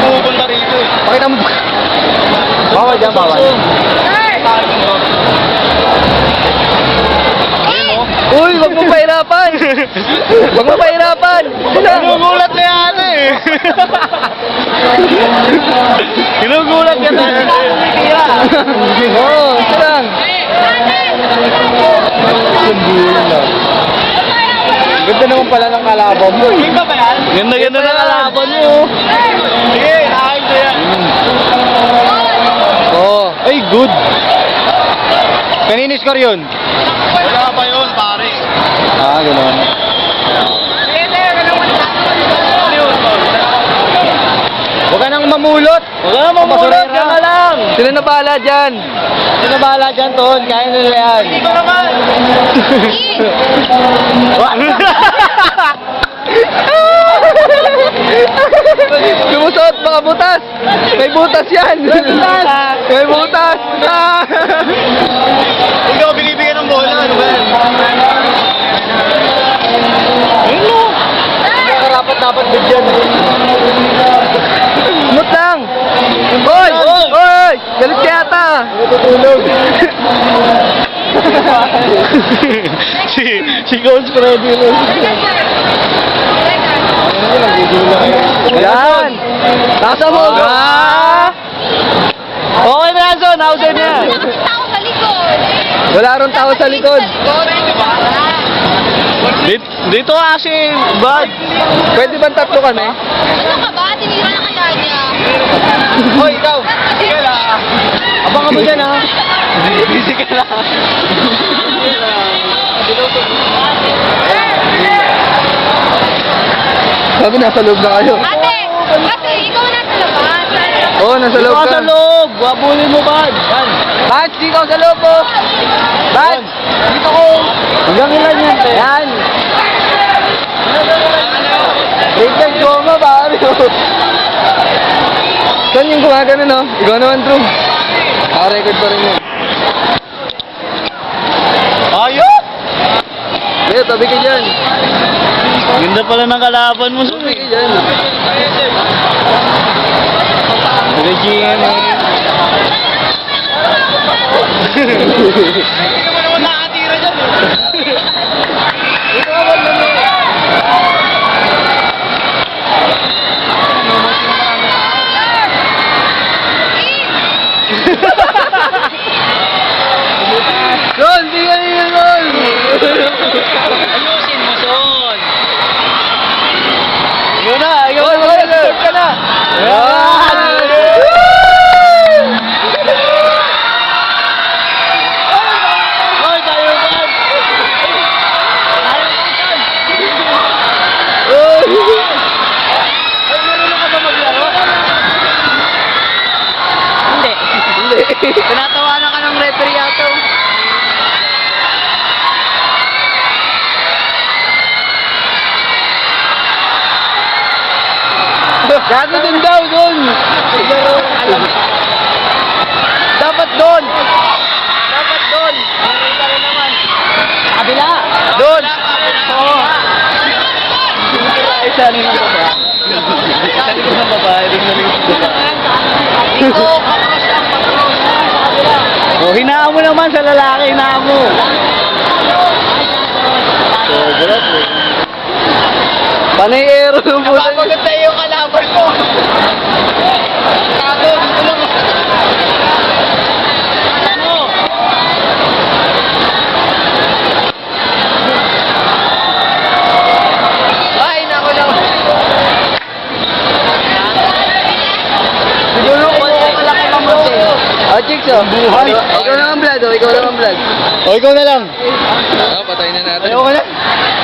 pumupunta rito eh. Pakita mo. Bawal dyan, bawal. Uy, wag mo pahirapan! Wag mo pahirapan! Ginugulat na yan eh. Ginugulat ka na. Oo, ito lang. Ganda naman pala ng kalaban mo. King ba yan? Ganda na kalaban mo. Sige, nakain ko yan. Oo. Ay, good. Kanino score yun? Wala pa yun, pare. Ah, gano'n. Huwag ka nang mamulot. Huwag ka na mamulot, Basurera. yan na lang. Sino na bahala dyan? Sino na bahala dyan, Ton? Kaya nila yan. Hindi ko naman. Lumusot, baka butas. May butas yan. May butas. Ikaw binibigyan ng bola, ano ba yan? Ano? Dapat bigyan. Smooth lang. Hoy! Hoy! Galit ka yata. Natutulog. si Coach Freddy. Yan! Nasa mo! Okay na yan, Son. Hausin niya. Tao sa likod. Wala ron tao sa likod. Dito kasi, bad. Pwede ba tatlo kami? Ano ka ba? Tinira na kaya niya. Hoy, ikaw! Sige lang. Abang ka mo dyan, ha? Busy ka lang. Sabi, nasa loob na kayo. Ate, ikaw nasa labas. Oo, nasa loob Dito ka ka. sa loob. Wabulin mo, bad. Yan. Bats, dito sa loob, po. Bats, dito ko. Hanggang ilan yan, te? Yan. Wait lang, goma, pare. Saan yung gumagano, no? Ikaw naman, Drew. Naka-record pa rin yun. Ayos! Eh, tabi ka dyan. Ganda pala ng kalaban mo, Tabi ka dyan. Nag-GM eh. Hindi mo naman nakatira dyan eh. Son, di ka nila, Son. Ayusin mo, Son. Ikaw na, deserve ka na. Hoy, tayo ba? Marunong ka ba maglaro? Hindi. Tinatawanan ka ng referee yato. Gago dun daw, dun. Dapat dun. Dapat dun. Kabila. Dun. Oo. Isa rin ang baba. Isa rin ang babae. Oh, hinaan mo naman sa lalaki, hinaan mo. Panay aero ng bulan. Napapagat na yung kalaban mo. Kago, dito lang. Ano? Ay, nako lang. Siguro ko malaki ng bote. Ah, chicks, oh. Buhay. Ikaw naman, Vlad, oh. Ikaw naman, Vlad. O, ikaw na lang. Ah, patayin na natin. Ayoko na.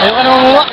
Ayoko na mamuha.